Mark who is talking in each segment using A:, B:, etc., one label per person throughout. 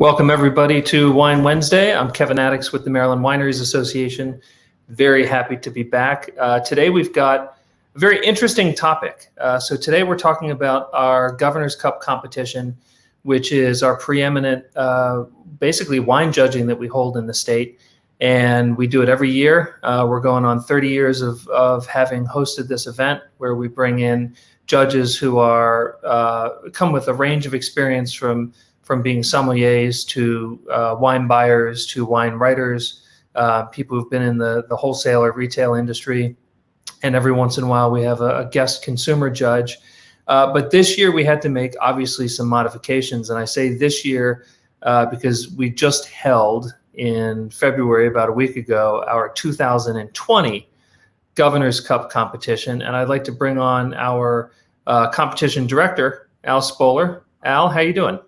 A: Welcome everybody to Wine Wednesday. I'm Kevin Addix with the Maryland Wineries Association. Very happy to be back. Today we've got a very interesting topic. So today we're talking about our Governor's Cup competition, which is our preeminent, basically wine judging that we hold in the state. And we do it every year. We're going on 30 years of having hosted this event, where we bring in judges who are come with a range of experience from being sommeliers to wine buyers to wine writers, people who've been in the wholesale or retail industry. And every once in a while we have a guest consumer judge. But this year we had to make obviously some modifications. And I say this year because we just held in February, about a week ago, our 2020 Governor's Cup competition. And I'd like to bring on our competition director, Al Spoler. Al, how you doing?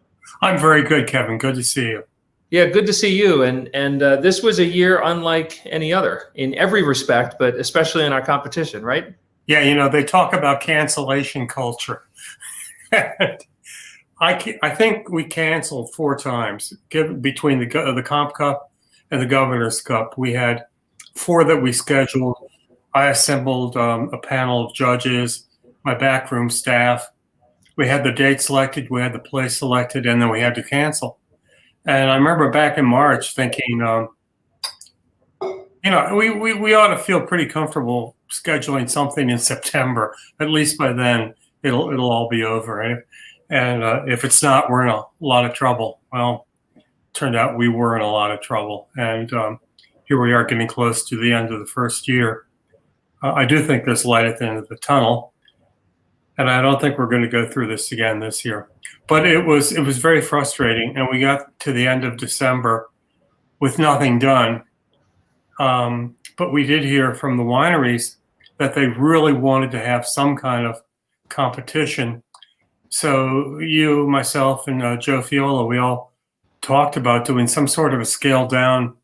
B: I'm very good, Kevin. Good to see you.
A: Yeah, good to see you. And this was a year unlike any other in every respect, but especially in our competition, right?
B: Yeah, you know, they talk about cancellation culture. I think we canceled 4 times between the Comp Cup and the Governor's Cup. We had 4 that we scheduled. I assembled a panel of judges, my backroom staff. We had the date selected, we had the place selected, and then we had to cancel. And I remember back in March thinking, you know, we ought to feel pretty comfortable scheduling something in September. At least by then, it'll all be over. And if it's not, we're in a lot of trouble. Well, it turned out we were in a lot of trouble. And here we are getting close to the end of the first year. I do think there's light at the end of the tunnel. And I don't think we're going to go through this again this year. But it was very frustrating. And we got to the end of December with nothing done. But we did hear from the wineries that they really wanted to have some kind of competition. So you, myself, and Joe Fiola, we all talked about doing some sort of a scaled down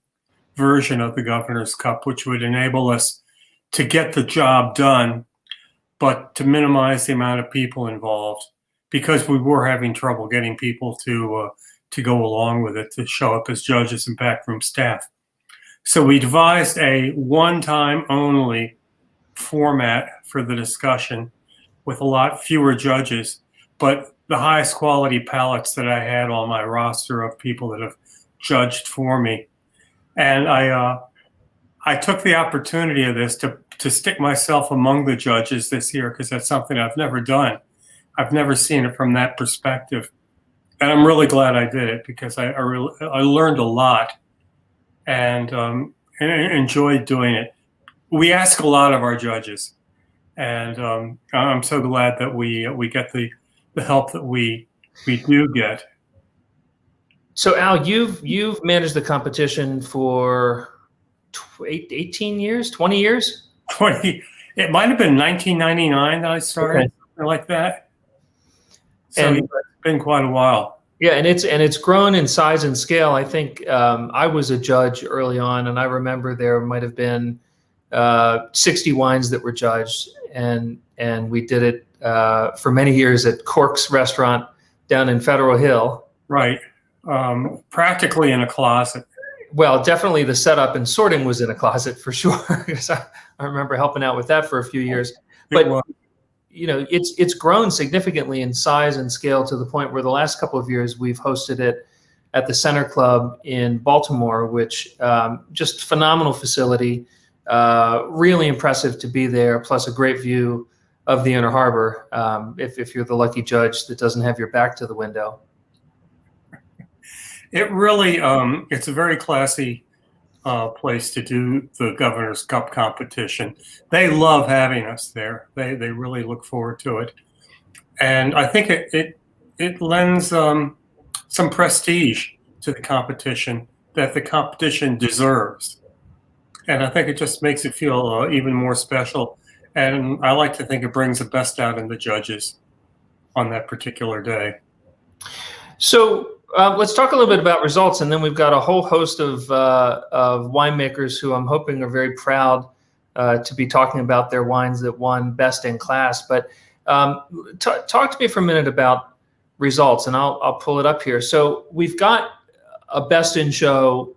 B: version of the Governor's Cup, which would enable us to get the job done, but to minimize the amount of people involved, because we were having trouble getting people to go along with it, to show up as judges and backroom staff. So we devised a one-time only format for the discussion with a lot fewer judges, but the highest quality palettes that I had on my roster of people that have judged for me. And I took the opportunity of this to stick myself among the judges this year, because that's something I've never done. I've never seen it from that perspective. And I'm really glad I did it, because I learned a lot and enjoyed doing it. We ask a lot of our judges, and I'm so glad that we get the help that we do get.
A: So Al, you've managed the competition for 18 years, 20 years?
B: 20. It might have been 1999 that I started, okay, something like that. So
A: and,
B: it's been quite a while.
A: Yeah, and it's grown in size and scale. I think I was a judge early on, and I remember there might have been 60 wines that were judged, and we did it for many years at Cork's restaurant down in Federal Hill.
B: Right, practically in a closet.
A: Well, definitely the setup and sorting was in a closet for sure, because I remember helping out with that for a few years. But you know, it's grown significantly in size and scale to the point where the last couple of years we've hosted it at the Center Club in Baltimore, which just phenomenal facility, really impressive to be there, plus a great view of the Inner Harbor if you're the lucky judge that doesn't have your back to the window.
B: It really, it's a very classy place to do the Governor's Cup competition. They love having us there. They really look forward to it. And I think it lends some prestige to the competition that the competition deserves. And I think it just makes it feel even more special. And I like to think it brings the best out in the judges on that particular day.
A: So let's talk a little bit about results, and then we've got a whole host of winemakers who I'm hoping are very proud to be talking about their wines that won best in class. But talk to me for a minute about results, and I'll pull it up here. So we've got a best in show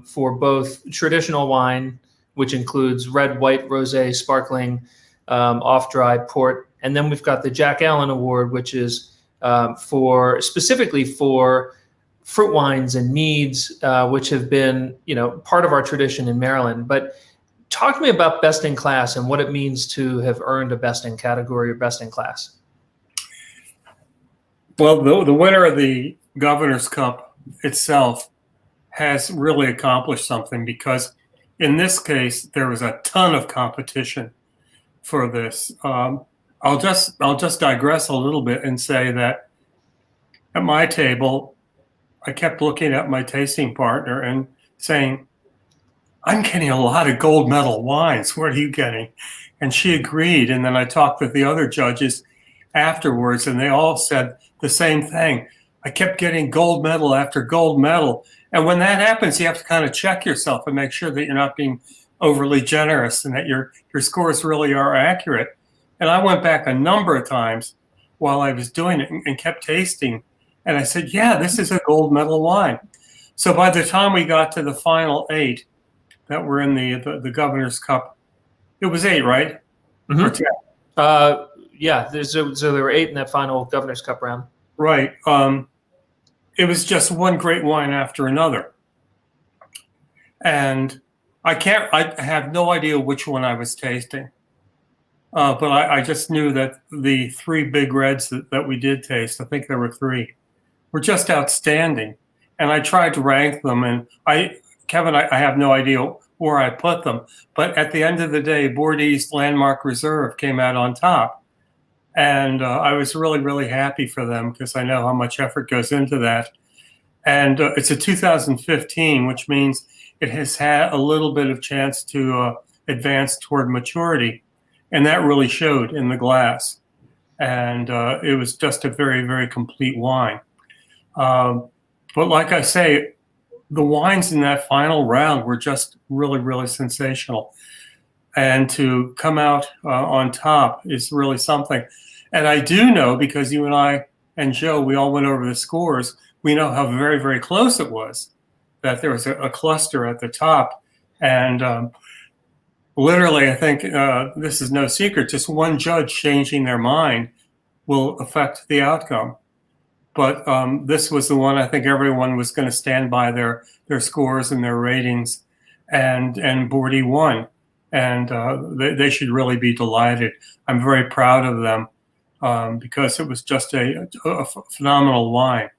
A: for both traditional wine, which includes red, white, rosé, sparkling, off-dry, port, and then we've got the Jack Allen Award, which is specifically for fruit wines and meads, which have been, part of our tradition in Maryland. But talk to me about best in class and what it means to have earned a best in category or best in class.
B: Well, the winner of the Governor's Cup itself has really accomplished something, because in this case there was a ton of competition for this. I'll just digress a little bit and say that at my table, I kept looking at my tasting partner and saying, "I'm getting a lot of gold medal wines. What are you getting?" And she agreed. And then I talked with the other judges afterwards, and they all said the same thing. I kept getting gold medal after gold medal. And when that happens, you have to kind of check yourself and make sure that you're not being overly generous and that your scores really are accurate. And I went back a number of times while I was doing it and kept tasting. And I said, yeah, this is a gold medal wine. So by the time we got to the final 8 that were in the Governor's Cup, it was 8, right?
A: Mm-hmm.
B: Or 10?
A: Yeah, so there were 8 in that final Governor's Cup round.
B: Right. It was just one great wine after another. And I have no idea which one I was tasting. But I just knew that the 3 big reds that we did taste, I think there were 3, were just outstanding. And I tried to rank them, and Kevin, I have no idea where I put them. But at the end of the day, Boordy's Landmark Reserve came out on top. And I was really, really happy for them, because I know how much effort goes into that. And it's a 2015, which means it has had a little bit of chance to advance toward maturity. And that really showed in the glass. And it was just a very, very complete wine. But like I say, the wines in that final round were just really, really sensational. And to come out on top is really something. And I do know, because you and I and Joe, we all went over the scores, we know how very, very close it was, that there was a cluster at the top. And literally, I think this is no secret, just one judge changing their mind will affect the outcome. But this was the one I think everyone was going to stand by their scores and their ratings, and Boordy won. And they should really be delighted. I'm very proud of them because it was just a phenomenal wine.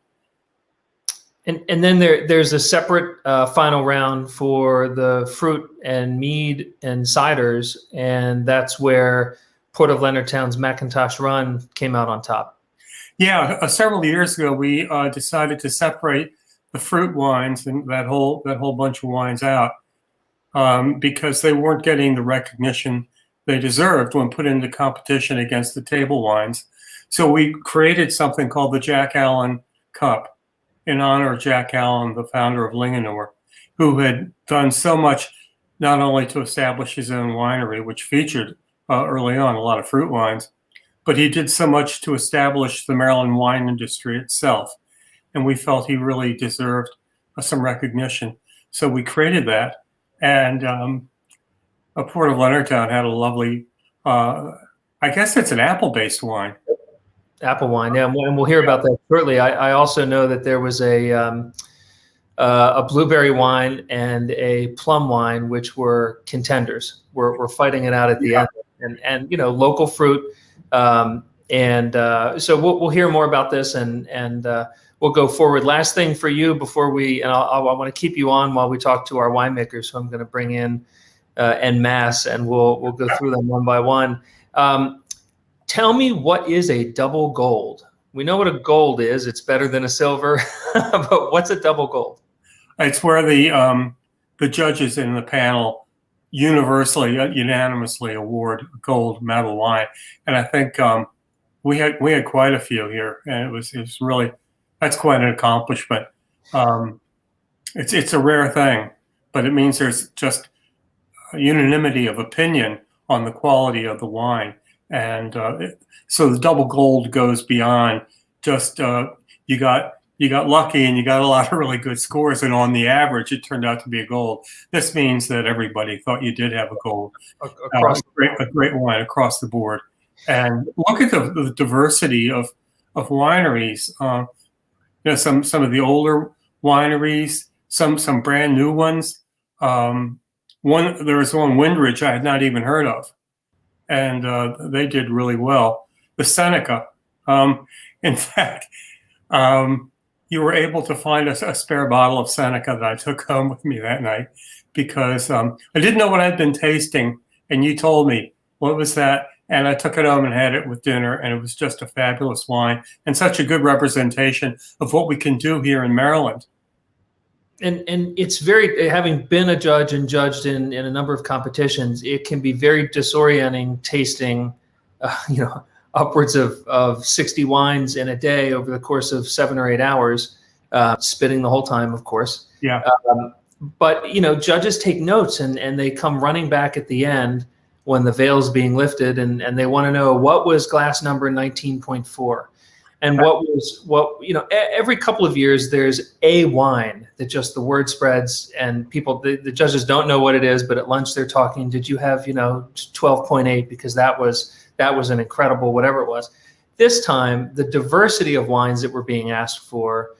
A: And then there's a separate final round for the fruit and mead and ciders, and that's where Port of Leonardtown's Macintosh Run came out on top.
B: Yeah, several years ago we decided to separate the fruit wines and that whole bunch of wines out because they weren't getting the recognition they deserved when put into competition against the table wines. So we created something called the Jack Allen Cup in honor of Jack Allen, the founder of Linganore, who had done so much not only to establish his own winery, which featured early on a lot of fruit wines, but he did so much to establish the Maryland wine industry itself. And we felt he really deserved some recognition. So we created that. And Port of Leonardtown had a lovely, I guess it's an apple-based wine.
A: Apple wine, yeah, and we'll hear about that shortly. I also know that there was a blueberry wine and a plum wine, which were contenders. We're fighting it out at the end, and local fruit. So we'll hear more about this, and we'll go forward. Last thing for you before I want to keep you on while we talk to our winemakers, so I'm going to bring in en masse, and we'll go through them one by one. Tell me, what is a double gold? We know what a gold is. It's better than a silver, but what's a double gold? It's
B: where the judges in the panel universally, unanimously award gold medal wine. And I think we had quite a few here, and it was really, that's quite an accomplishment. It's a rare thing, but it means there's just a unanimity of opinion on the quality of the wine. And so the double gold goes beyond just you got you got lucky and you got a lot of really good scores, and on the average, it turned out to be a gold. This means that everybody thought you did have a gold. A great wine across the board. And look at the diversity of wineries. Some of the older wineries, some brand new ones. There was one Windridge I had not even heard of, and they did really well. The Seneca, in fact, you were able to find a spare bottle of Seneca that I took home with me that night because I didn't know what I'd been tasting, and you told me what was that, and I took it home and had it with dinner, and it was just a fabulous wine and such a good representation of what we can do here in Maryland.
A: And it's very, having been a judge and judged in a number of competitions, it can be very disorienting tasting, upwards of 60 wines in a day over the course of 7 or 8 hours, spitting the whole time, of course.
B: Yeah.
A: But judges take notes and they come running back at the end when the veil's being lifted, and they want to know what was glass number 19.4. And every couple of years, there's a wine that just the word spreads and people, the judges don't know what it is, but at lunch they're talking, did you have, 12.8? Because that was an incredible, whatever it was. This time, the diversity of wines that were being asked for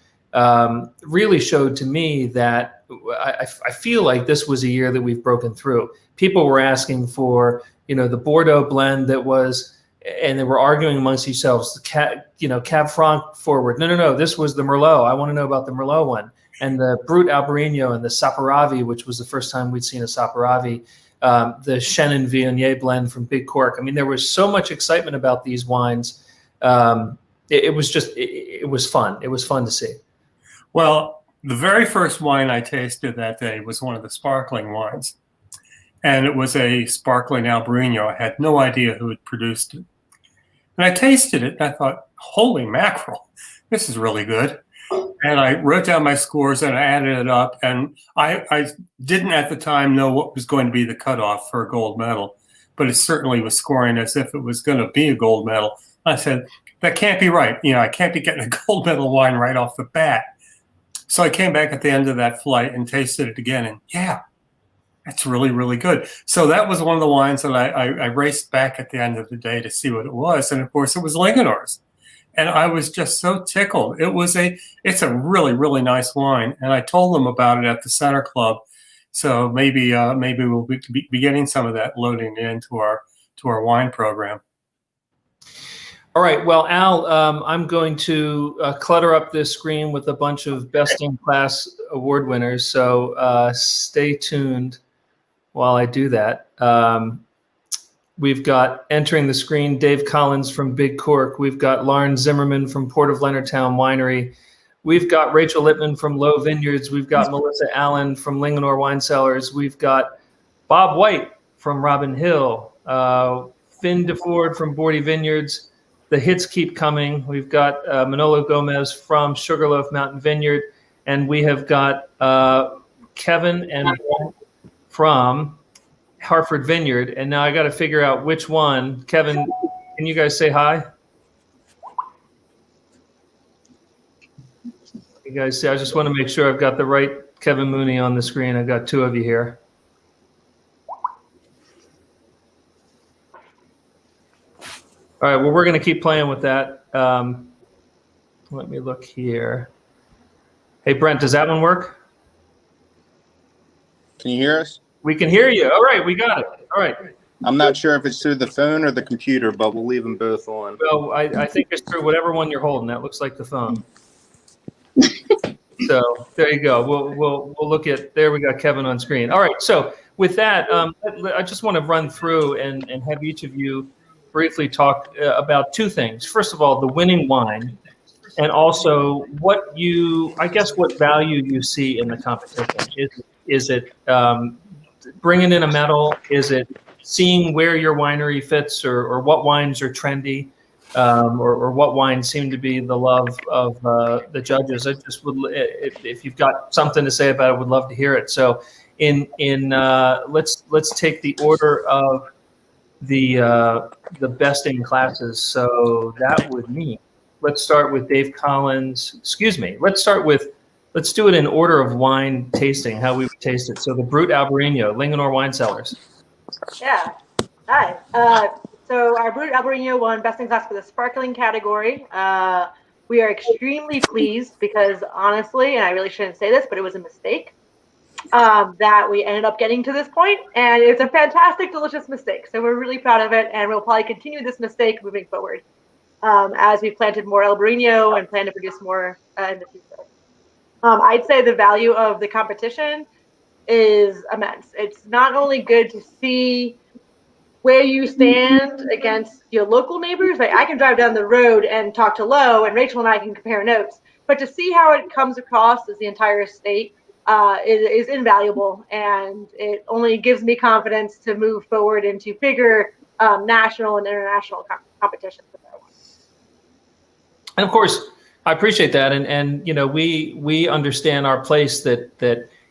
A: really showed to me that I feel like this was a year that we've broken through. People were asking for, the Bordeaux blend that was, and they were arguing amongst themselves, the Cab Franc forward. No, this was the Merlot. I want to know about the Merlot one. And the Brut Albarino and the Saperavi, which was the first time we'd seen a Saperavi, the Chenin Viognier blend from Big Cork. I mean, there was so much excitement about these wines. It was fun. It was fun to see.
B: Well, the very first wine I tasted that day was one of the sparkling wines. And it was a sparkling Albarino. I had no idea who had produced it. And I tasted it, and I thought, holy mackerel, this is really good. And I wrote down my scores, and I added it up. And I didn't at the time know what was going to be the cutoff for a gold medal, but it certainly was scoring as if it was going to be a gold medal. I said, that can't be right. I can't be getting a gold medal wine right off the bat. So I came back at the end of that flight and tasted it again, and yeah, that's really, really good. So that was one of the wines that I raced back at the end of the day to see what it was. And of course it was Linganore's. And I was just so tickled. It's a really, really nice wine. And I told them about it at the Center Club. So maybe we'll be getting some of that loading into our wine program.
A: All right. Well, Al, I'm going to clutter up this screen with a bunch of best in class award winners. So stay tuned while I do that. We've got entering the screen Dave Collins from Big Cork. We've got Lauren Zimmerman from Port of Leonardtown Winery. We've got Rachel Lippman from Loew Vineyards. We've got Melissa Allen from Linganore Winecellars. We've got Bob White from Robin Hill. Finn DeFord from Boordy Vineyards. The hits keep coming. We've got Manolo Gomez from Sugarloaf Mountain Vineyard. And we have got Kevin and from Harford Vineyard. And now I got to figure out which one. Kevin, can you guys say hi? You guys see, I just want to make sure I've got the right Kevin Mooney on the screen. I've got two of you here. All right, well, we're going to keep playing with that. Let me look here. Hey, Brent, does that one work?
C: Can you hear us?
A: We can hear you. All right, we got it. All right.
C: I'm not sure if it's through the phone or the computer, but we'll leave them both on.
A: Well, I think it's through whatever one you're holding. That looks like the phone. So there you go. We'll look at, there we got Kevin on screen. All right, so with that, I just want to run through and have each of you briefly talk about two things. First of all, the winning wine, and also what value you see in the competition. Is it bringing in a medal? Is it seeing where your winery fits, or what wines are trendy, or what wines seem to be the love of the judges? I just would, if you've got something to say about it, would love to hear it. So, let's take the order of the best in classes. So that would let's start with Dave Collins. Excuse me. Let's do it in order of wine tasting, how we would taste it. So the Brut Albarino, Linganore Winecellars.
D: Yeah. Hi. So our Brut Albarino won Best in Class for the sparkling category. We are extremely pleased because honestly, and I really shouldn't say this, but it was a mistake that we ended up getting to this point, and it's a fantastic, delicious mistake. So we're really proud of it, and we'll probably continue this mistake moving forward as we planted more Albarino and plan to produce more in the future. I'd say the value of the competition is immense. It's not only good to see where you stand against your local neighbors. Like I can drive down the road and talk to Loew, and Rachel and I can compare notes. But to see how it comes across as the entire state is invaluable, and it only gives me confidence to move forward into bigger national and international competitions.
A: And of course, I appreciate that, and we understand our place that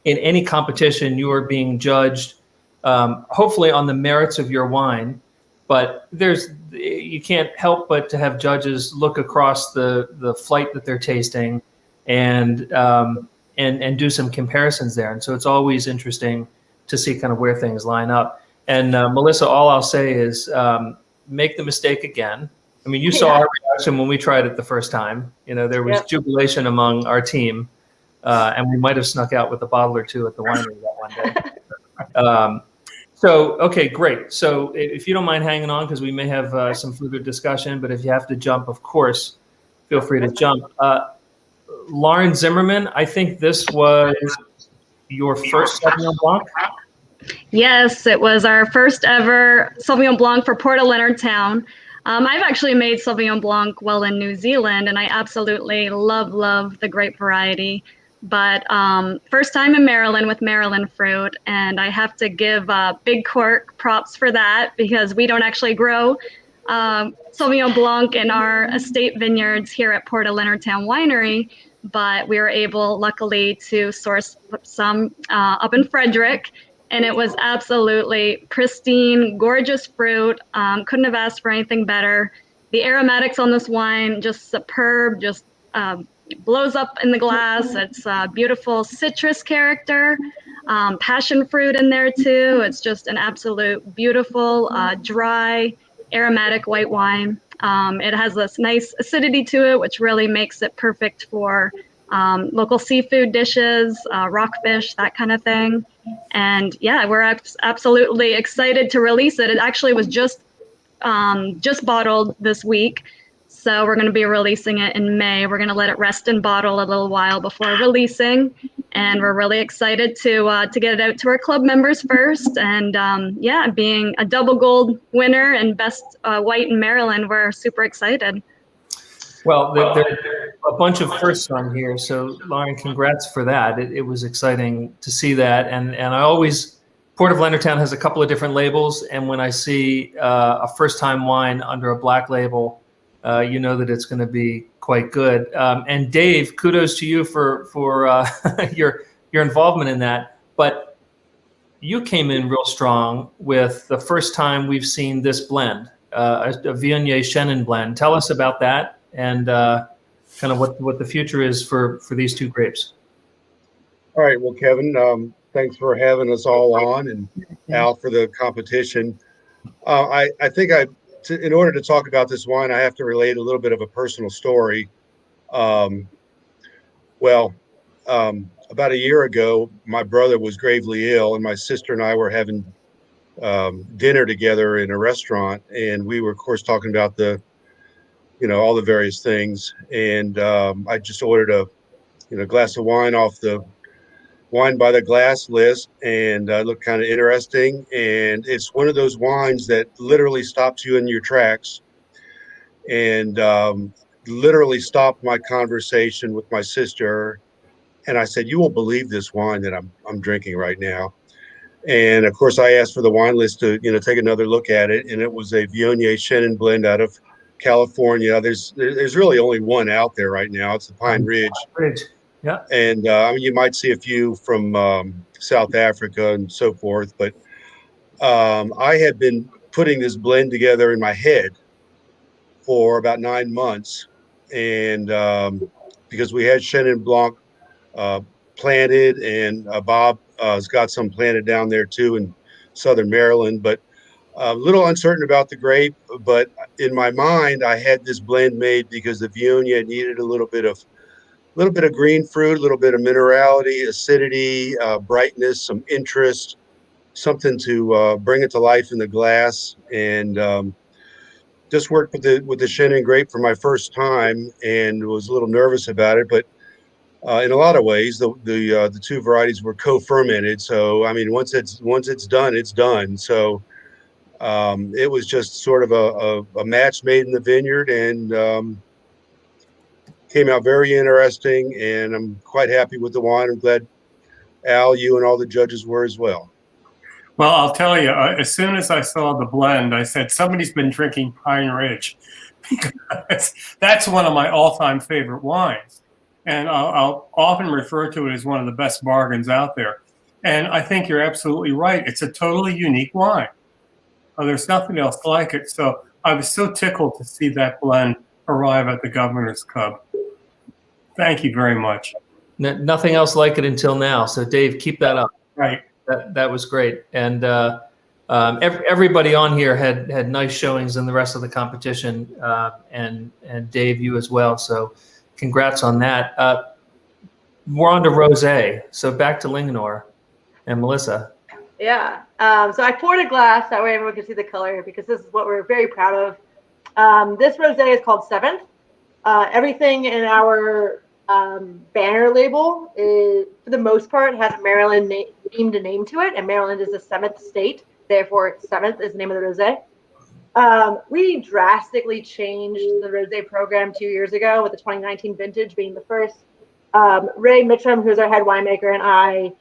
A: in any competition you are being judged. Hopefully on the merits of your wine, but you can't help but to have judges look across the flight that they're tasting and do some comparisons there. And so it's always interesting to see kind of where things line up. And Melissa, all I'll say is make the mistake again. I mean, you saw our reaction when we tried it the first time. There was jubilation among our team, and we might have snuck out with a bottle or two at the winery that one day. So, okay, great. So if you don't mind hanging on, because we may have some further discussion, but if you have to jump, of course, feel free to jump. Lauren Zimmerman, I think this was your first Sauvignon Blanc?
E: Yes, it was our first ever Sauvignon Blanc for Port of Leonardtown. I've actually made Sauvignon Blanc while in New Zealand, and I absolutely love the grape variety. But first time in Maryland with Maryland fruit, and I have to give Big Cork props for that because we don't actually grow Sauvignon Blanc in our estate vineyards here at Port of Leonardtown Winery, but we were able, luckily, to source some up in Frederick, and it was absolutely pristine, gorgeous fruit. Couldn't have asked for anything better. The aromatics on this wine, just superb, just blows up in the glass. It's a beautiful citrus character, passion fruit in there too. It's just an absolute beautiful, dry, aromatic white wine. It has this nice acidity to it, which really makes it perfect for local seafood dishes, rockfish, that kind of thing. And yeah, we're absolutely excited to release it. It actually was just bottled this week. So we're going to be releasing it in May. We're going to let it rest in bottle a little while before releasing. And we're really excited to get it out to our club members first. And yeah, being a double gold winner and best white in Maryland, we're super excited.
A: Well, there are a bunch of firsts on here. So Lauren, congrats for that. It was exciting to see that. And I always, Port of Leonardtown has a couple of different labels. And when I see a first time wine under a black label, you know that it's going to be quite good. And Dave, kudos to you for your involvement in that. But you came in real strong with the first time we've seen this blend, a Viognier Chenin blend. Tell us about that and kind of what the future is for these two grapes.
F: All right. Well, Kevin, thanks for having us all on, and Al for the competition. I think in order to talk about this wine, I have to relate a little bit of a personal story. About a year ago, my brother was gravely ill, and my sister and I were having dinner together in a restaurant, and we were, of course, talking about all the various things. And I just ordered a glass of wine off the wine by the glass list, and looked kind of interesting. And it's one of those wines that literally stops you in your tracks, and literally stopped my conversation with my sister. And I said, "You won't believe this wine that I'm drinking right now." And of course, I asked for the wine list to take another look at it, and it was a Viognier Chenin blend out of California. There's really only one out there right now. It's the Pine Ridge.
A: Yeah.
F: And you might see a few from South Africa and so forth, but I had been putting this blend together in my head for about 9 months, and because we had Chenin Blanc planted, and Bob has got some planted down there too in southern Maryland, but a little uncertain about the grape. But in my mind, I had this blend made because the Viognier needed a little bit of green fruit, a little bit of minerality, acidity, brightness, some interest, something to bring it to life in the glass. And just worked with the Chenin grape for my first time, and was a little nervous about it. But in a lot of ways, the two varieties were co-fermented. So I mean, once it's done, it's done. So it was just sort of a match made in the vineyard, and came out very interesting. And I'm quite happy with the wine. I'm glad Al, you and all the judges were as well.
B: Well, I'll tell you, as soon as I saw the blend, I said, somebody's been drinking Pine Ridge, because that's one of my all-time favorite wines. And I'll often refer to it as one of the best bargains out there. And I think you're absolutely right. It's a totally unique wine. There's nothing else like it. So I was so tickled to see that blend arrive at the Governor's Cup. Thank you very much.
A: Nothing else like it until now. So Dave, keep that up.
B: Right.
A: That was great. And everybody on here had nice showings in the rest of the competition, and Dave, you as well. So congrats on that. We're on to rosé. So back to Linganore and Melissa.
D: Yeah. So I poured a glass, that way everyone can see the color, because this is what we're very proud of. This rosé is called Seventh. Everything in our banner label is, for the most part, has Maryland themed a name to it, and Maryland is the 7th state. Therefore, 7th is the name of the rosé. We drastically changed the rosé program 2 years ago, with the 2019 vintage being the first. Ray Mitchum, who's our head winemaker, and I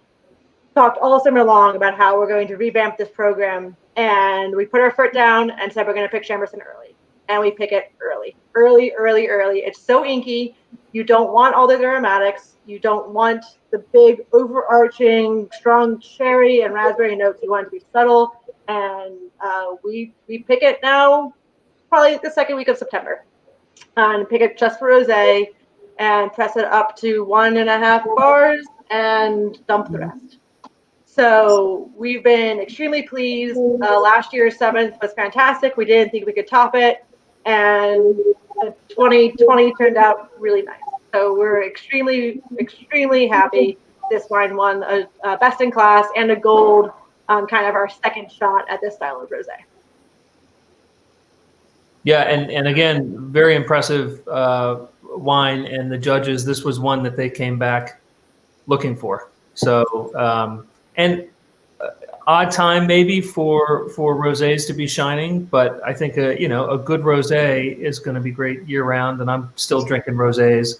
D: talked all summer long about how we're going to revamp this program, and we put our foot down and said we're going to pick Chamberson early, and we pick it early. It's so inky. You don't want all the aromatics. You don't want the big overarching strong cherry and raspberry notes. You want it to be subtle, and we pick it now probably the second week of September, and pick it just for rosé and press it up to 1.5 bars and dump the rest. So we've been extremely pleased. Last year's 7th was fantastic. We didn't think we could top it, and 2020 turned out really nice. So we're extremely happy. This wine won a best in class and a gold, kind of our second shot at this style of rosé.
A: Yeah, and again, very impressive wine. And the judges, this was one that they came back looking for. So, and odd time maybe for rosés to be shining, but I think a good rosé is going to be great year round. And I'm still drinking rosés,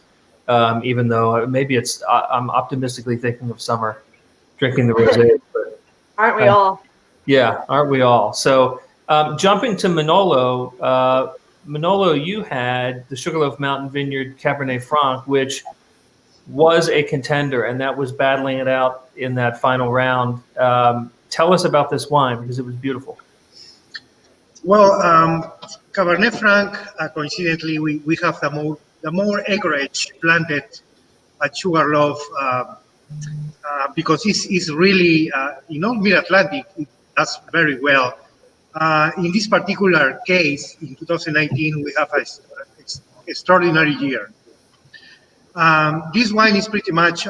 A: even though maybe I'm optimistically thinking of summer, drinking the rosé. But
D: aren't we all?
A: Yeah, aren't we all? So jumping to Manolo. Manolo, you had the Sugarloaf Mountain Vineyard Cabernet Franc, which was a contender, and that was battling it out in that final round. Tell us about this wine, because it was beautiful.
G: Well, Cabernet Franc, coincidentally, we have the more acreage planted at Sugarloaf, because it's really, mid-Atlantic, it does very well. In this particular case, in 2019, we have an extraordinary year. This wine is pretty much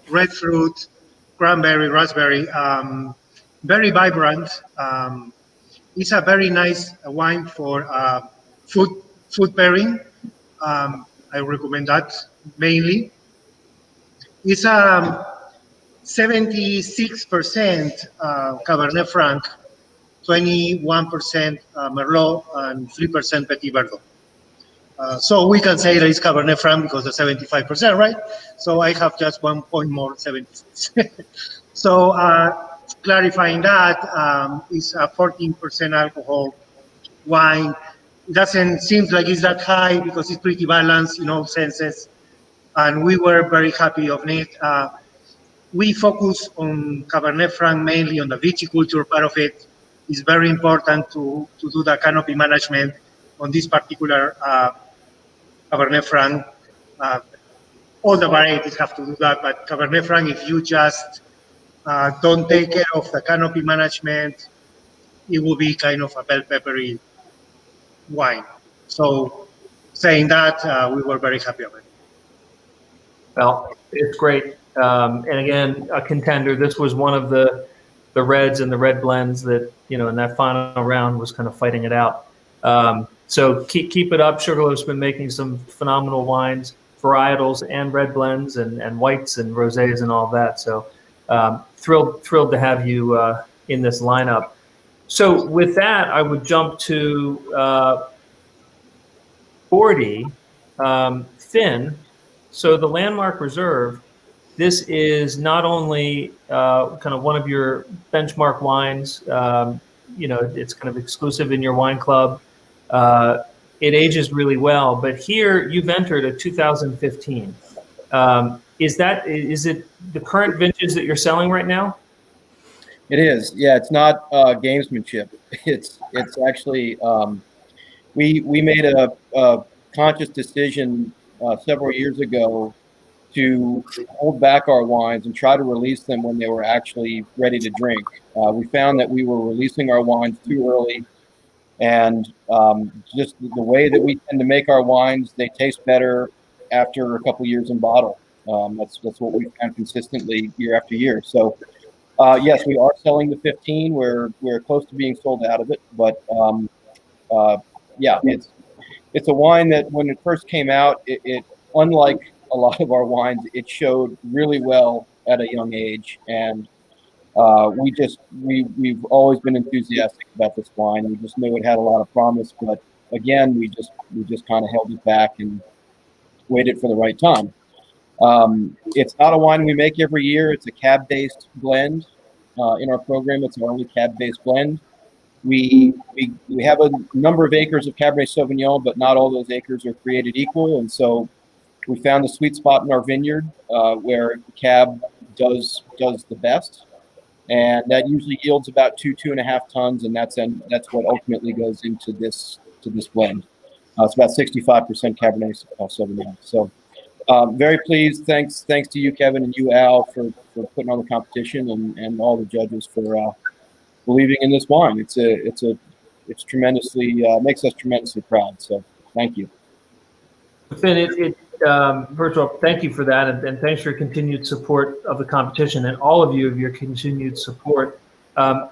G: red fruit, cranberry, raspberry, very vibrant. It's a very nice wine for food pairing. I recommend that mainly. It's 76% Cabernet Franc, 21% Merlot, and 3% Petit Verdot. So we can say that it's Cabernet Franc because of 75%, right? So I have just 1 point more, 76. So clarifying that, it's a 14% alcohol wine. It doesn't seem like it's that high because it's pretty balanced in all senses. And we were very happy of it. We focus on Cabernet Franc mainly on the viticulture part of it. It's very important to do the canopy management on this particular Cabernet Franc. All the varieties have to do that, but Cabernet Franc, if you just don't take care of the canopy management, it will be kind of a bell peppery wine. So saying that, we were very happy of it.
A: Well, it's great. And again, a contender. This was one of the reds and the red blends that, in that final round was kind of fighting it out. So keep it up. Sugarloaf's been making some phenomenal wines, varietals and red blends and whites and rosés and all that. So thrilled to have you in this lineup. So with that, I would jump to Boordy. Finn. So the Landmark Reserve, this is not only kind of one of your benchmark wines, it's kind of exclusive in your wine club. It ages really well, but here you've entered a 2015. Is it the current vintage that you're selling right now?
H: It is. Yeah, it's not gamesmanship. It's actually we made a conscious decision several years ago to hold back our wines and try to release them when they were actually ready to drink. We found that we were releasing our wines too early, and just the way that we tend to make our wines, they taste better after a couple years in bottle. That's what we've found consistently year after year. So yes, we are selling the 15. We're close to being sold out of it, but yeah, it's a wine that when it first came out, it unlike a lot of our wines, it showed really well at a young age, and we've always been enthusiastic about this wine. We just knew it had a lot of promise, but again, we just kind of held it back and waited for the right time. It's not a wine we make every year. It's a cab-based blend. In our program, it's our only cab-based blend. We have a number of acres of Cabernet Sauvignon, but not all those acres are created equal, and so we found the sweet spot in our vineyard where cab does the best, and that usually yields about 2.5 tons, and that's what ultimately goes into this blend. It's about 65% Cabernet Sauvignon. So very pleased. Thanks to you, Kevin, and you, Al, for putting on the competition, and all the judges for believing in this wine. It's tremendously makes us tremendously proud. So thank you.
A: Finn, first of all, thank you for that, and thanks for your continued support of the competition, and all of your continued support.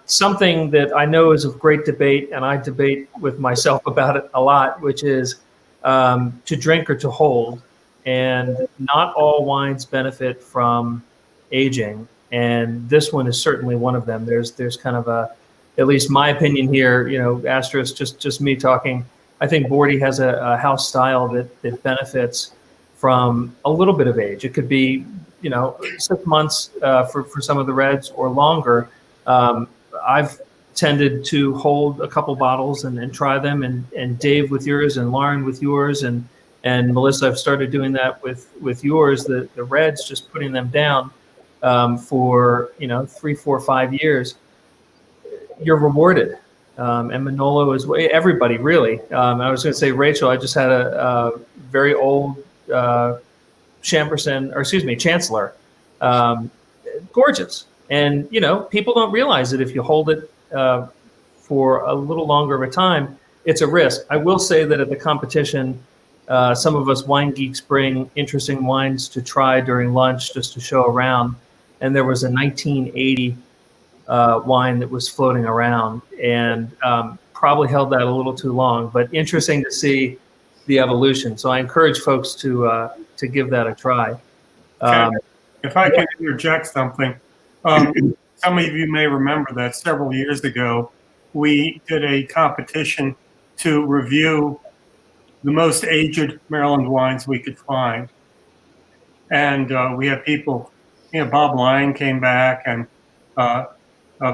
A: Something that I know is of great debate, and I debate with myself about it a lot, which is to drink or to hold. And not all wines benefit from aging, and this one is certainly one of them. There's kind of at least my opinion here, asterisk, just me talking. I think Boordy has a house style that benefits from a little bit of age. It could be, 6 months for some of the reds or longer. I've tended to hold a couple bottles and try them, and Dave with yours, and Lauren with yours, and Melissa, I've started doing that with yours, the reds, just putting them down for 3, 4, 5 years. You're rewarded. And Manolo is everybody really. I was going to say, Rachel, I just had a very old Chancellor, gorgeous. And people don't realize that if you hold it for a little longer of a time, it's a risk. I will say that at the competition, some of us wine geeks bring interesting wines to try during lunch just to show around. And there was a 1980 wine that was floating around, and probably held that a little too long, but interesting to see the evolution. So I encourage folks to give that a try.
B: If I can interject something, some of you may remember that several years ago, we did a competition to review the most aged Maryland wines we could find. And we had people, Bob Lyon came back, and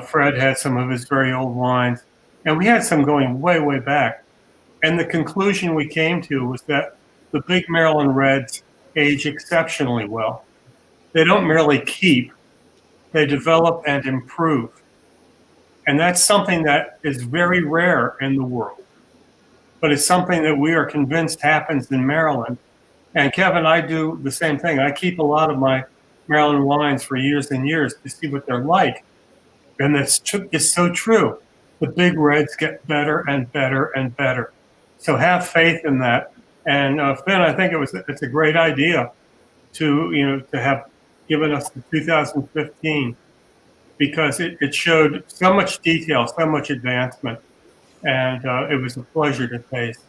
B: Fred had some of his very old wines. And we had some going way, way back. And the conclusion we came to was that the big Maryland Reds age exceptionally well. They don't merely keep, they develop and improve. And that's something that is very rare in the world. but it's something that we are convinced happens in Maryland. And Kevin, I do the same thing. I keep a lot of my Maryland wines for years and years to see what they're like. And it's so true. The big reds get better and better and better. So have faith in that. And Finn, I think it's a great idea to have given us the 2015, because it showed so much detail, so much advancement, and it was a pleasure to taste.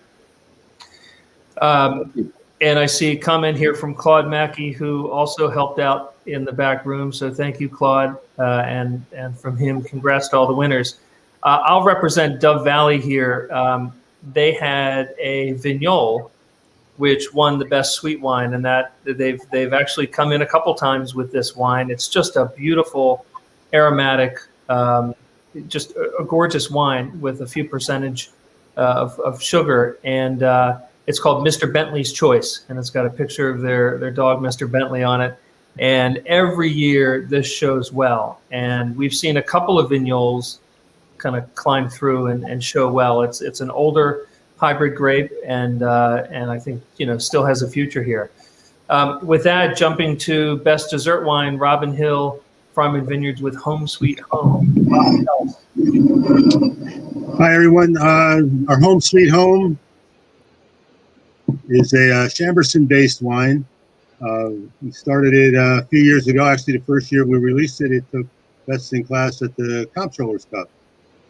A: And I see a comment here from Claude Mackey, who also helped out in the back room. So thank you, Claude. And from him, congrats to all the winners. I'll represent Dove Valley here. They had a Vignole, which won the best sweet wine, and that they've actually come in a couple times with this wine. It's just a beautiful, aromatic, just a gorgeous wine with a few percentage of sugar, and it's called Mr. Bentley's Choice, and it's got a picture of their dog, Mr. Bentley, on it. And every year this shows well, and we've seen a couple of Vignoles kind of climb through and show well. It's an older hybrid grape, and I think still has a future here. With that, jumping to best dessert wine, Robin Hill Farm Vineyards with Home Sweet Home.
I: Hi everyone. Our Home Sweet Home is a Chambourcin-based wine. We started it a few years ago. Actually, the first year we released it, it took best in class at the Comptroller's Cup,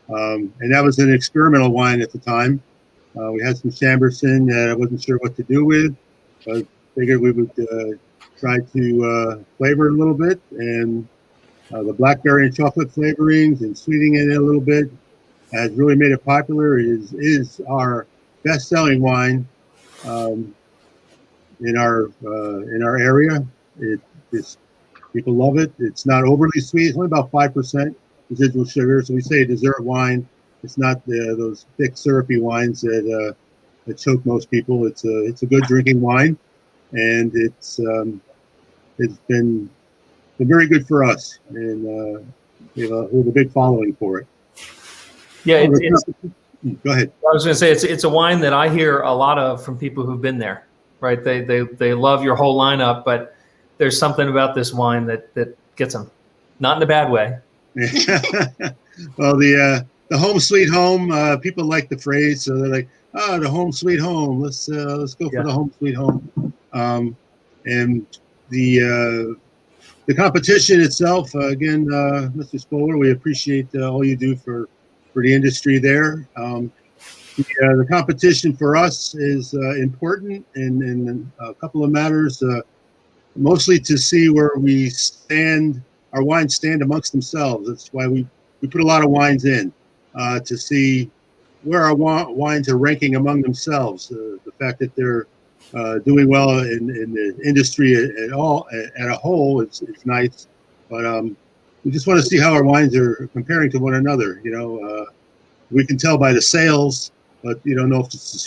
I: and that was an experimental wine at the time. We had some Chambourcin that I wasn't sure what to do with. I figured we would try to flavor it a little bit, and the blackberry and chocolate flavorings and sweetening it a little bit has really made it popular. It is our best-selling wine in our area. People love it. It's not overly sweet. It's only about 5% residual sugar. So we say dessert wine. It's not those thick syrupy wines that choke most people. It's a good drinking wine, and it's been very good for us, and we have a big following for it.
A: Yeah,
I: go ahead.
A: I was going to say it's a wine that I hear a lot of from people who've been there. Right? They love your whole lineup, but there's something about this wine that gets them, not in a bad way.
I: Well, the Home Sweet Home, people like the phrase, so they're like, the Home Sweet Home. Let's go for the Home Sweet Home. And the competition itself, again, Mr. Spoler, we appreciate all you do for the industry there. The competition for us is important in a couple of matters, mostly to see where we stand, our wines stand amongst themselves. That's why we put a lot of wines in, to see where our wines are ranking among themselves. The fact that they're doing well in the industry at a whole, it's nice. But we just want to see how our wines are comparing to one another. We can tell by the sales, but you don't know if it's the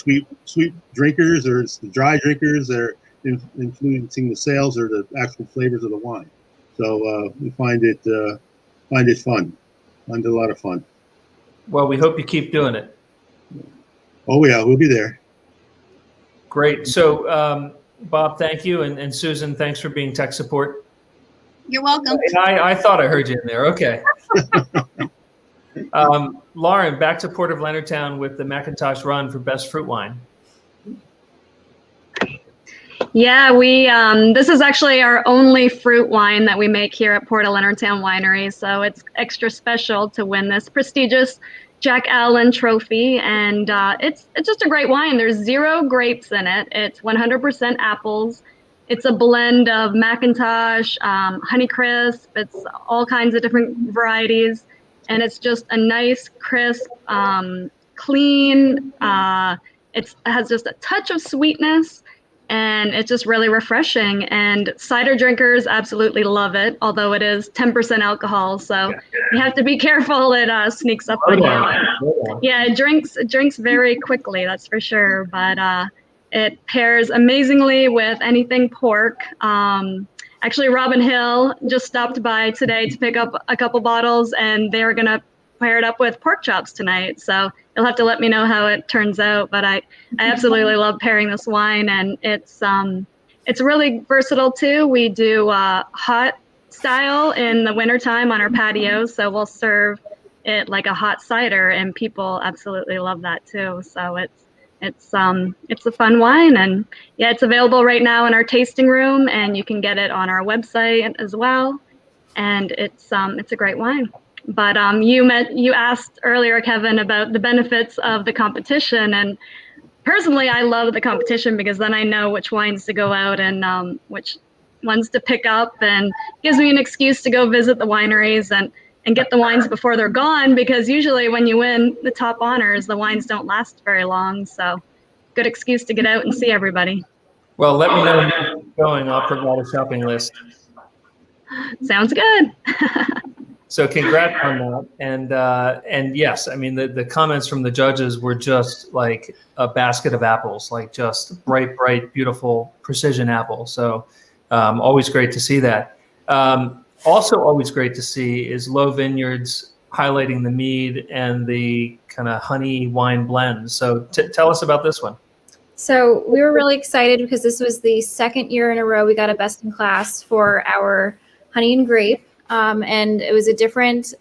I: sweet drinkers or it's the dry drinkers that are influencing the sales or the actual flavors of the wine. So we find it fun. Find it a lot of fun.
A: Well, we hope you keep doing it.
I: Oh yeah, we'll be there.
A: Great. So Bob, thank you, and Susan, thanks for being tech support.
J: You're welcome.
A: I thought I heard you in there. Okay. Lauren, back to Port of Leonardtown with the McIntosh Run for best fruit wine.
E: Yeah, this is actually our only fruit wine that we make here at Port of Leonardtown Winery, so it's extra special to win this prestigious Jack Allen trophy, and it's just a great wine. There's 0 grapes in it. It's 100% apples. It's a blend of McIntosh, Honeycrisp. It's all kinds of different varieties. And it's just a nice, crisp, clean. It has just a touch of sweetness, and it's just really refreshing. And cider drinkers absolutely love it, although it is 10% alcohol. So you have to be careful. It sneaks up on you. Yeah, it drinks very quickly, that's for sure. But it pairs amazingly with anything pork. Actually, Robin Hill just stopped by today to pick up a couple bottles, and they're going to pair it up with pork chops tonight. So you'll have to let me know how it turns out. But I absolutely love pairing this wine, and it's really versatile too. We do hot style in the wintertime on our patio, so we'll serve it like a hot cider, and people absolutely love that too. So it's a fun wine, and yeah, it's available right now in our tasting room, and you can get it on our website as well. And it's a great wine. But you asked earlier, Kevin, about the benefits of the competition, and personally, I love the competition because then I know which wines to go out and which ones to pick up, and gives me an excuse to go visit the wineries and get the wines before they're gone, because usually when you win the top honors, the wines don't last very long. So good excuse to get out and see everybody.
A: Well, let me know when you're going. I'll provide a shopping list.
E: Sounds good.
A: So congrats on that. And yes, I mean, the comments from the judges were just like a basket of apples, like just bright, beautiful precision apples. So always great to see that. Also always great to see is Loew Vineyards highlighting the mead and the kind of honey wine blend. So tell us about this one.
J: So we were really excited because this was the second year in a row we got a best in class for our honey and grape. And it was a different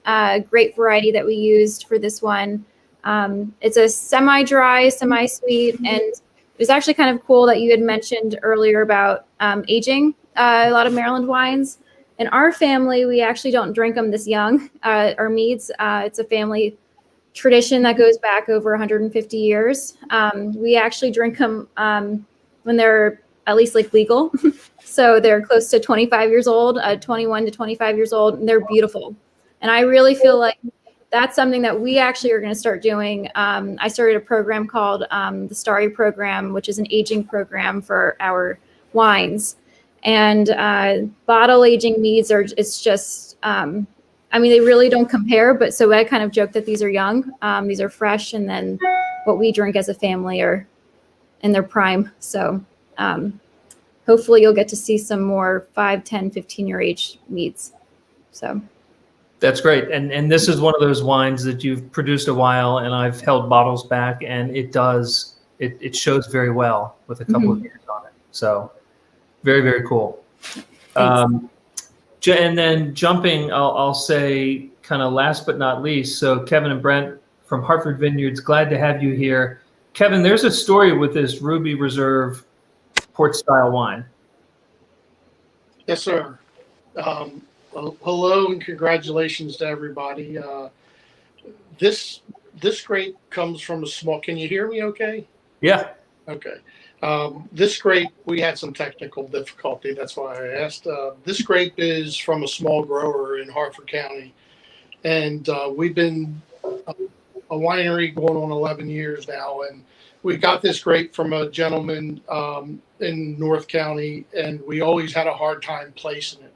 J: grape variety that we used for this one. It's a semi-dry, semi-sweet, and it was actually kind of cool that you had mentioned earlier about aging a lot of Maryland wines. In our family, we actually don't drink them this young. Our meads, it's a family tradition that goes back over 150 years. We actually drink them when they're at least like legal. So they're close to 25 years old, 21 to 25 years old, and they're beautiful. And I really feel like that's something that we actually are going to start doing. I started a program called the Starry Program, which is an aging program for our wines. And bottle aging meads it's just, I mean, they really don't compare, but so I kind of joke that these are young, these are fresh, and then what we drink as a family are in their prime. So hopefully you'll get to see some more 5, 10, 15-year age meads. So
A: that's great. And this is one of those wines that you've produced a while, and I've held bottles back, and it shows very well with a couple of years on it. So very, very cool. And then jumping, I'll say kind of last but not least. So Kevin and Brent from Harford Vineyards, glad to have you here. Kevin, there's a story with this Ruby Reserve port style wine.
K: Yes, sir. Well, hello and congratulations to everybody. This grape comes from a small. Can you hear me? Okay.
A: Yeah.
K: Okay. This grape, we had some technical difficulty. That's why I asked. This grape is from a small grower in Harford County, and we've been a winery going on 11 years now, and we got this grape from a gentleman in North County, and we always had a hard time placing it.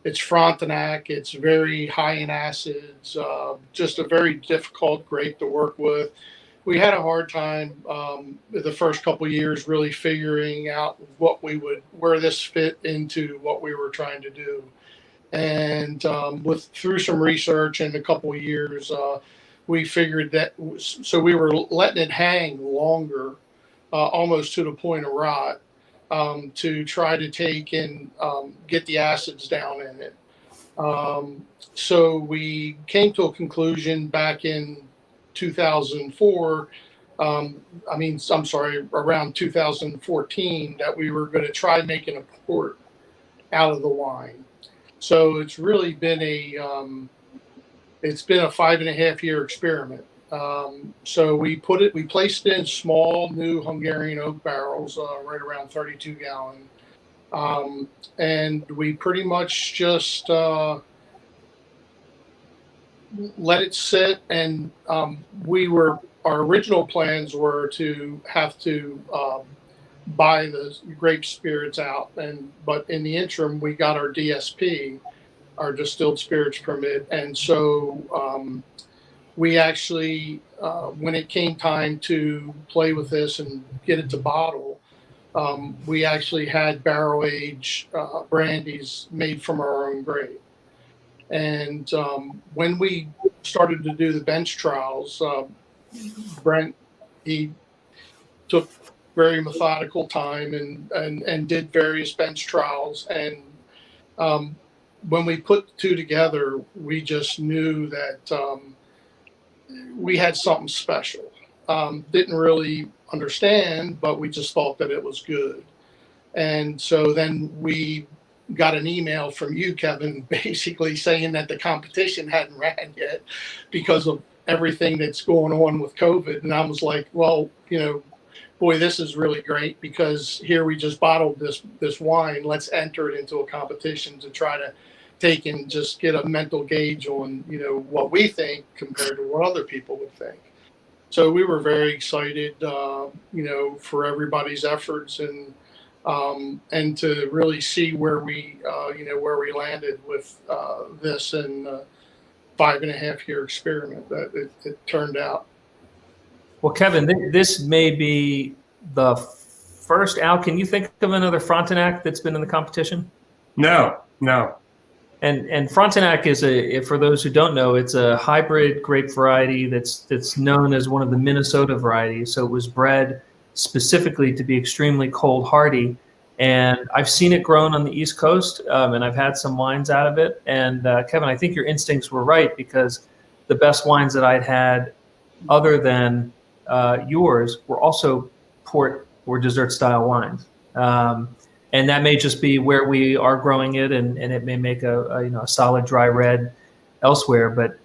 K: It's Frontenac. It's very high in acids, just a very difficult grape to work with. We had a hard time the first couple of years really figuring out where this fit into what we were trying to do. And through some research and a couple of years, we figured that, so we were letting it hang longer, almost to the point of rot, to try to take and get the acids down in it. So we came to a conclusion back in 2004, around 2014, that we were going to try making a port out of the wine. So it's really been a 5.5-year experiment. So we placed it in small new Hungarian oak barrels, right around 32 gallon. And we pretty much just let it sit. And our original plans were to have to buy the grape spirits out. But in the interim, we got our DSP, our distilled spirits permit. And so we actually, when it came time to play with this and get it to bottle, we actually had barrel age brandies made from our own grape. And when we started to do the bench trials, Brent, he took very methodical time and did various bench trials. And when we put the two together, we just knew that we had something special. Didn't really understand, but we just thought that it was good. And so then we got an email from you, Kevin, basically saying that the competition hadn't ran yet because of everything that's going on with COVID. And I was like, well, boy, this is really great, because here we just bottled this wine. Let's enter it into a competition to try to take and just get a mental gauge on, what we think compared to what other people would think. So we were very excited, for everybody's efforts and to really see where we landed with this and 5.5-year experiment that it turned out.
A: Well, Kevin, this may be the first. Al, can you think of another Frontenac that's been in the competition?
B: No.
A: And Frontenac is for those who don't know, it's a hybrid grape variety that's known as one of the Minnesota varieties. So it was bred specifically to be extremely cold hardy. And I've seen it grown on the East Coast, and I've had some wines out of it. And Kevin, I think your instincts were right, because the best wines that I'd had other than yours were also port or dessert style wines. And that may just be where we are growing it, and it may make a solid dry red elsewhere, but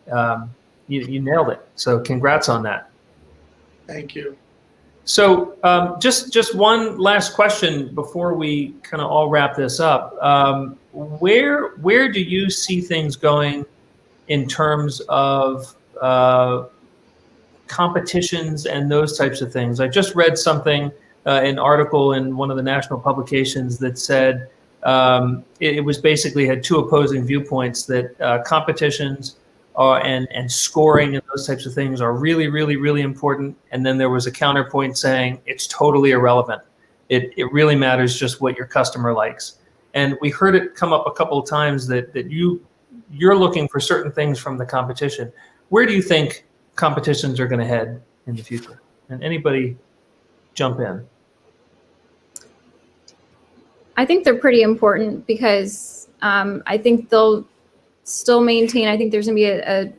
A: you nailed it. So congrats on that.
K: Thank you.
A: So just one last question before we kind of all wrap this up. Where do you see things going in terms of competitions and those types of things? I just read something, an article in one of the national publications that said it was basically had two opposing viewpoints, that competitions and scoring and those types of things are really, really, really important. And then there was a counterpoint saying it's totally irrelevant. It really matters just what your customer likes. And we heard it come up a couple of times that you're looking for certain things from the competition. Where do you think competitions are going to head in the future? And anybody jump in.
J: I think they're pretty important, because I think they'll still maintain. I think there's going to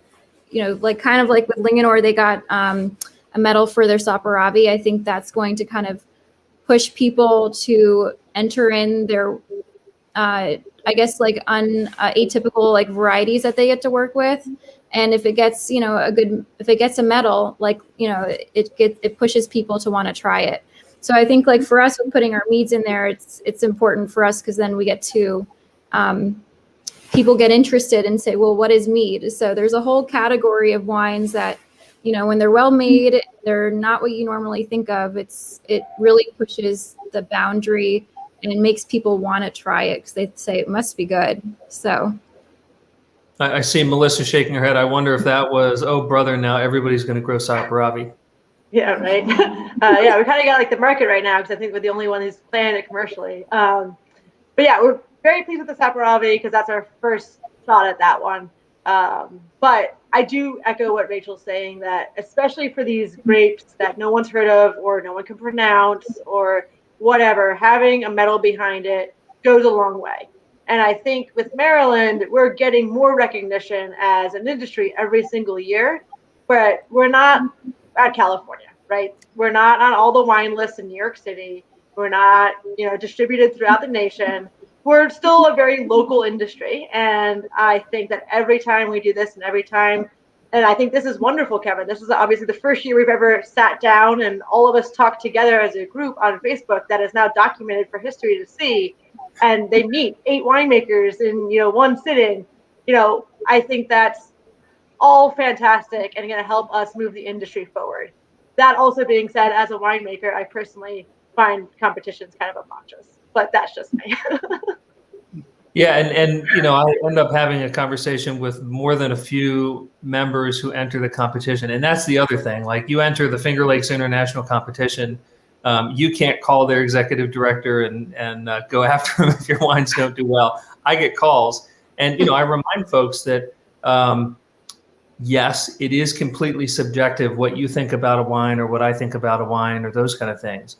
J: be kind of like with Linganore, they got a medal for their Saperavi. I think that's going to kind of push people to enter in their, atypical varieties that they get to work with. And if it gets, if it gets a medal, it pushes people to want to try it. So I think for us, with putting our meads in there, it's important for us, because then we get to, people get interested and say, well, what is mead? So there's a whole category of wines that, when they're well made, they're not what you normally think of. It really pushes the boundary and makes people want to try it, because they say it must be good. So
A: I see Melissa shaking her head. I wonder if that was, oh, brother, now everybody's going to grow Saperavi.
D: Yeah, right. Yeah, we kind of got the market right now, because I think we're the only one who's planning it commercially. But yeah, we're very pleased with the Saperavi, because that's our first shot at that one. But I do echo what Rachel's saying, that especially for these grapes that no one's heard of or no one can pronounce or whatever, having a medal behind it goes a long way. And I think with Maryland, we're getting more recognition as an industry every single year, but we're not at California, right? We're not on all the wine lists in New York City. We're not, distributed throughout the nation. We're still a very local industry. And I think that every time we do this, and I think this is wonderful, Kevin. This is obviously the first year we've ever sat down and all of us talked together as a group on Facebook that is now documented for history to see. And they meet 8 winemakers in, one sitting. I think that's all fantastic and going to help us move the industry forward. That also being said, as a winemaker, I personally find competitions kind of obnoxious, but that's just me.
A: Yeah, and I end up having a conversation with more than a few members who enter the competition, and that's the other thing. You enter the Finger Lakes International Competition, you can't call their executive director and go after them if your wines don't do well. I get calls, and I remind folks that yes, it is completely subjective what you think about a wine or what I think about a wine or those kind of things.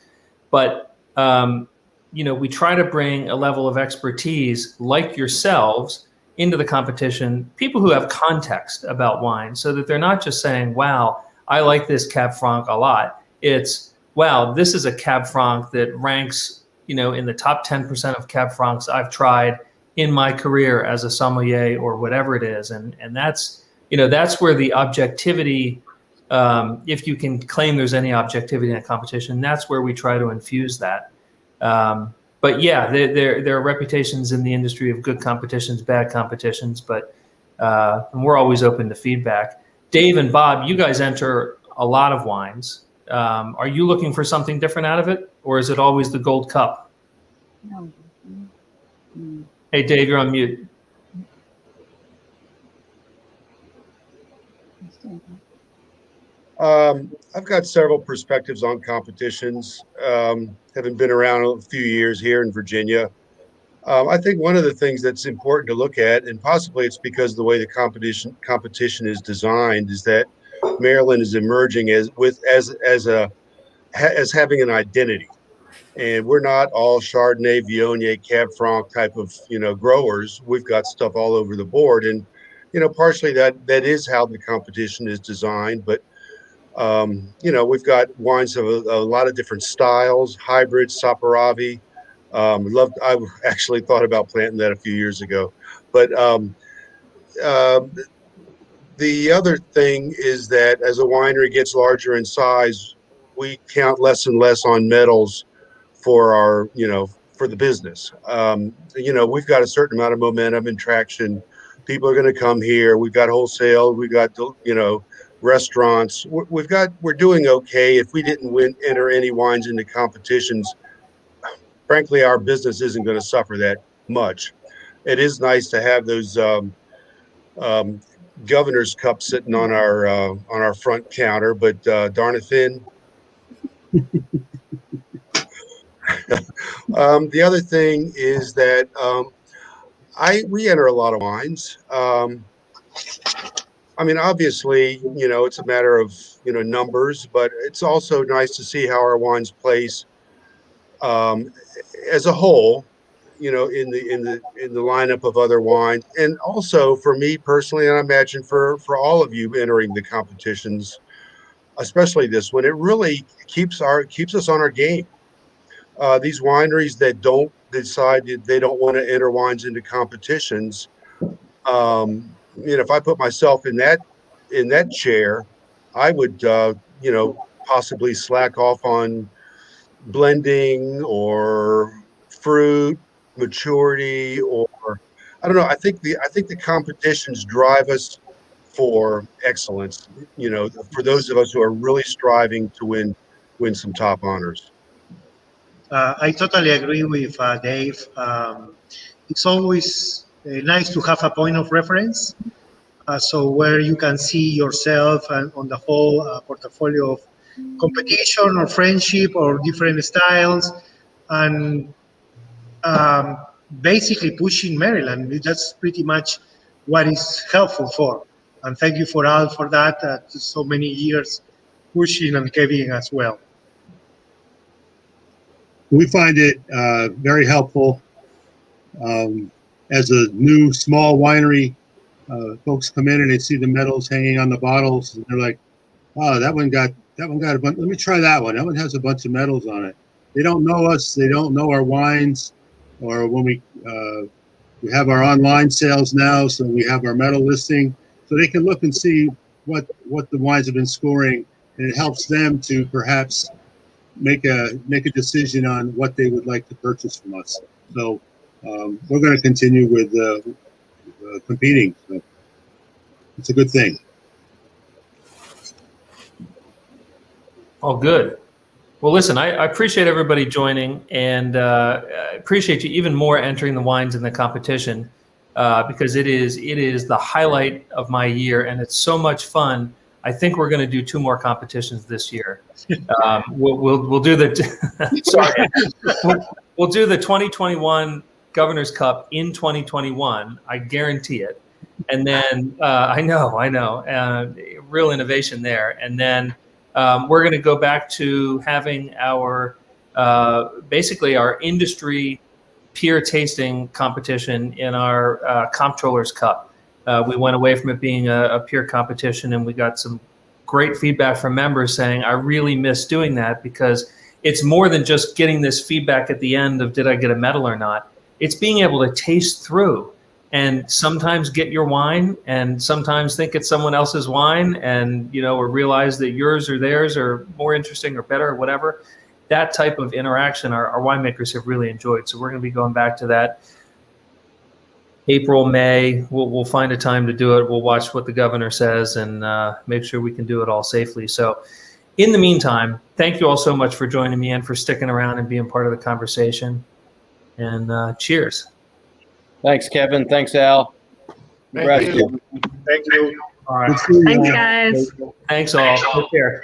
A: But, we try to bring a level of expertise like yourselves into the competition, people who have context about wine, so that they're not just saying, wow, I like this Cab Franc a lot. It's, wow, this is a Cab Franc that ranks, in the top 10% of Cab Francs I've tried in my career as a sommelier or whatever it is. And that's, that's where the objectivity, if you can claim there's any objectivity in a competition, that's where we try to infuse that. But yeah, there are reputations in the industry of good competitions, bad competitions, but and we're always open to feedback. Dave and Bob, you guys enter a lot of wines. Are you looking for something different out of it, or is it always the gold cup? Hey, Dave, you're on mute.
F: I've got several perspectives on competitions. Having been around a few years here in Virginia, I think one of the things that's important to look at, and possibly it's because of the way the competition is designed, is that Maryland is emerging as having an identity, and we're not all Chardonnay, Viognier, Cab Franc type of growers. We've got stuff all over the board, and partially that is how the competition is designed, but. We've got wines of a lot of different styles, hybrids, Saperavi. I actually thought about planting that a few years ago. But the other thing is that as a winery gets larger in size, we count less and less on medals for our, for the business. We've got a certain amount of momentum and traction. People are going to come here. We've got wholesale. We've got, restaurants. We're doing okay. If we didn't enter any wines into competitions, frankly, our business isn't going to suffer that much. It is nice to have those governor's cups sitting on our front counter, but darn it thin. The other thing is that we enter a lot of wines. Obviously, it's a matter of, numbers, but it's also nice to see how our wines place as a whole, in the lineup of other wines. And also for me personally, and I imagine for all of you entering the competitions, especially this one, it really keeps us on our game. These wineries that don't decide that they don't want to enter wines into competitions, if I put myself in that chair, I would, possibly slack off on blending or fruit maturity, or I don't know. I think the competitions drive us for excellence. For those of us who are really striving to win some top honors.
G: I totally agree with Dave. It's always nice to have a point of reference, so where you can see yourself and on the whole portfolio of competition or friendship or different styles, and basically pushing Maryland. That's pretty much what is helpful for. And thank you for all for that. So many years pushing and carrying as well.
I: We find it very helpful. As a new small winery, folks come in and they see the medals hanging on the bottles, and they're like, "Oh, that one got a bunch. Let me try that one. That one has a bunch of medals on it." They don't know us. They don't know our wines, or when we have our online sales now, so we have our medal listing, so they can look and see what the wines have been scoring, and it helps them to perhaps make a decision on what they would like to purchase from us. So we're going to continue with competing. So it's a good thing.
A: Oh, good. Well, listen, I appreciate everybody joining, and I appreciate you even more entering the wines in the competition, because it is the highlight of my year, and it's so much fun. I think we're going to do 2 more competitions this year. We'll do the we'll do the 2021 Governor's Cup in 2021. I guarantee it. And then I know, real innovation there. And then we're going to go back to having our basically our industry peer tasting competition in our Comptroller's Cup. We went away from it being a peer competition, and we got some great feedback from members saying, I really miss doing that, because it's more than just getting this feedback at the end of did I get a medal or not. It's being able to taste through and sometimes get your wine and sometimes think it's someone else's wine, and or realize that yours or theirs are more interesting or better or whatever. That type of interaction our winemakers have really enjoyed. So we're going to be going back to that April, May. We'll find a time to do it. We'll watch what the governor says and make sure we can do it all safely. So in the meantime, thank you all so much for joining me and for sticking around and being part of the conversation. And cheers.
H: Thanks, Kevin. Thanks, Al.
K: Thank you.
G: Thank you.
A: All right.
E: Thanks, guys.
A: Thanks all. Take care.